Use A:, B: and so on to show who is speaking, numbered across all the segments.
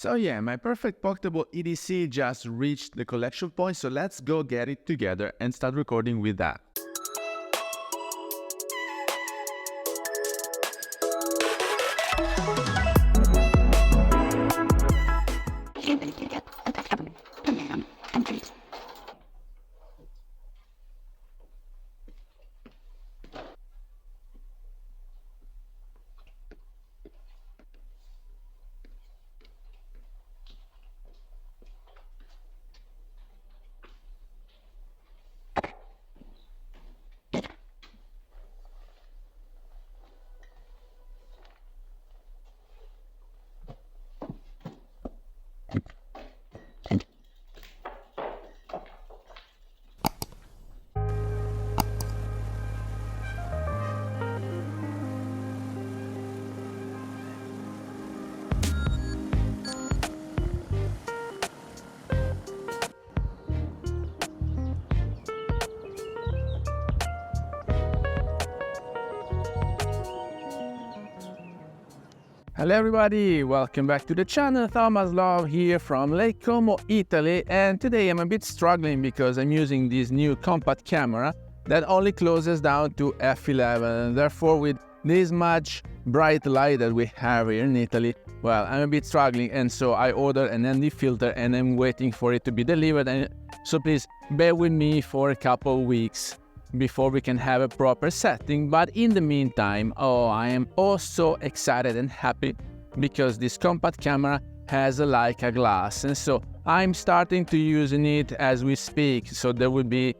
A: So yeah, my perfect pocketable EDC just reached the collection point, so let's go get it together and start recording with that. Hello everybody, welcome back to the channel. Thomas Love here from Leica M-mount, Italy, and today I'm a bit struggling because I'm using this new compact camera that only closes down to f11, and therefore with this much bright light that we have here in Italy, well, I'm a bit struggling, and so I ordered an ND filter and I'm waiting for it to be delivered, and so please bear with me for a couple weeks before we can have a proper setting. But in the meantime, I am also excited and happy because this compact camera has a Leica glass, and so I'm starting to using it as we speak, so there will be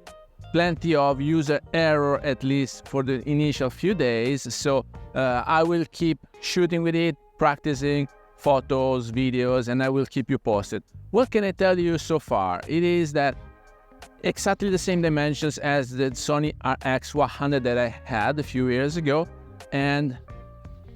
A: plenty of user error at least for the initial few days. So I will keep shooting with it, practicing photos, videos, and I will keep you posted. What can I tell you so far? It is that exactly the same dimensions as the Sony RX100 that I had a few years ago, and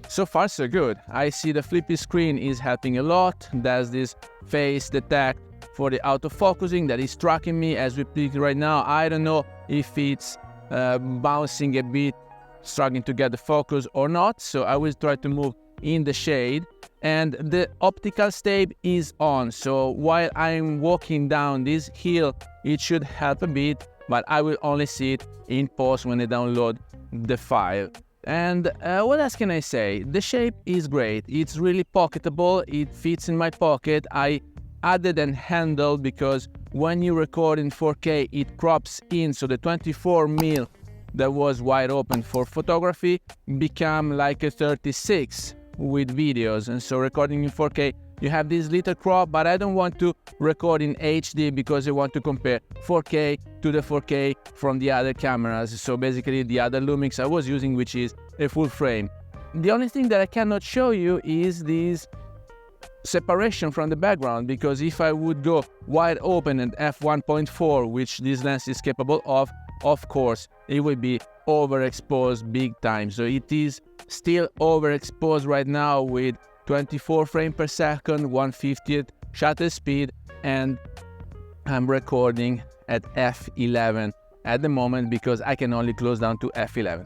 A: so far so good. I see the flippy screen is helping a lot. There's this face detect for the autofocusing that is tracking me as we speak right now. I don't know if it's bouncing a bit, struggling to get the focus or not, so I will try to move in the shade. And the optical stabilization is on, so while I'm walking down this hill it should help a bit, but I will only see it in post when I download the file. And what else can I say? The shape is great, it's really pocketable, it fits in my pocket. I added a handle because when you record in 4K it crops in, so the 24mm that was wide open for photography become like a 36 with videos, and so recording in 4K you have this little crop, but I don't want to record in HD because I want to compare 4K to the 4K from the other cameras, so basically the other Lumix I was using, which is a full frame. The only thing that I cannot show you is this separation from the background, because if I would go wide open at f1.4, which this lens is capable of course it will be overexposed big time. So it is still overexposed right now with 24 frames per second, 1/50th shutter speed, and I'm recording at f11 at the moment because I can only close down to f11.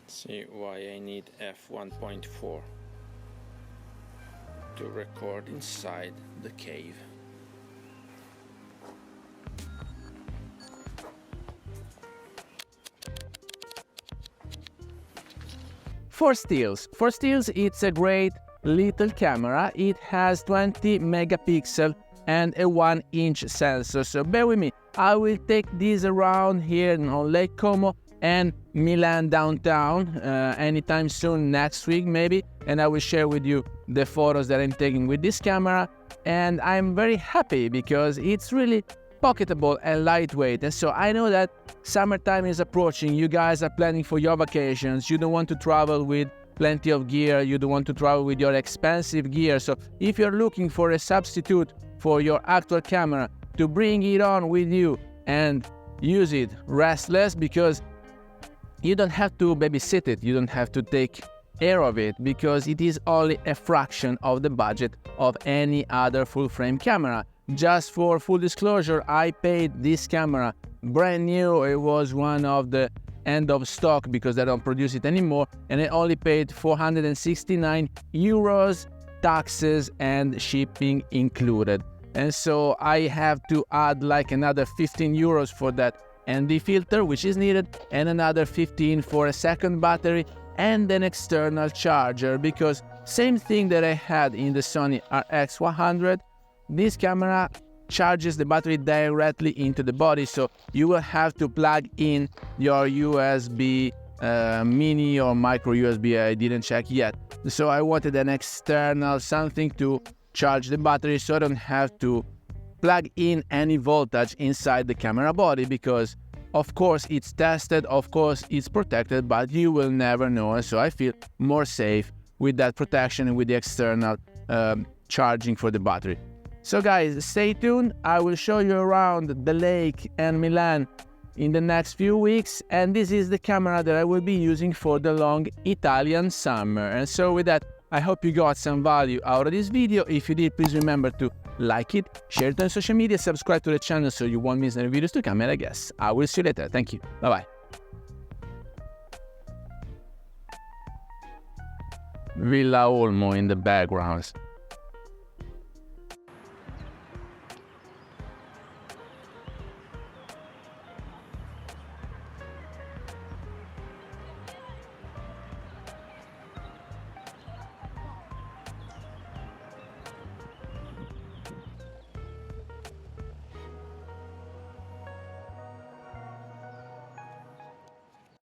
B: See why I need f1.4 to record inside the cave.
A: For stills, it's a great little camera. It has 20 megapixel and a 1-inch sensor, so bear with me. I will take this around here on Lake Como and Milan downtown anytime soon, next week maybe, and I will share with you the photos that I'm taking with this camera. And I'm very happy because it's really pocketable and lightweight, and so I know that summertime is approaching. You guys are planning for your vacations, you don't want to travel with plenty of gear, you don't want to travel with your expensive gear, so if you're looking for a substitute for your actual camera to bring it on with you and use it restless, because you don't have to babysit it, you don't have to take air of it because it is only a fraction of the budget of any other full frame camera. Just for full disclosure, I paid this camera brand new. It was one of the end of stock because they don't produce it anymore, and I only paid 469 euros, taxes and shipping included. And so I have to add like another 15 euros for that ND filter, which is needed, and another 15 for a second battery and an external charger, because same thing that I had in the Sony RX100, this camera charges the battery directly into the body, so you will have to plug in your USB mini or micro USB. I didn't check yet, so I wanted an external something to charge the battery, so I don't have to plug in any voltage inside the camera body, because of course it's tested, of course it's protected, but you will never know. And so I feel more safe with that protection and with the external charging for the battery. So guys, stay tuned. I will show you around the lake and Milan in the next few weeks, and this is the camera that I will be using for the long Italian summer. And so with that, I hope you got some value out of this video. If you did, please remember to like it, share it on social media, subscribe to the channel so you won't miss any videos to come, and I guess I will see you later. Thank you. Bye-bye. Villa Olmo in the background.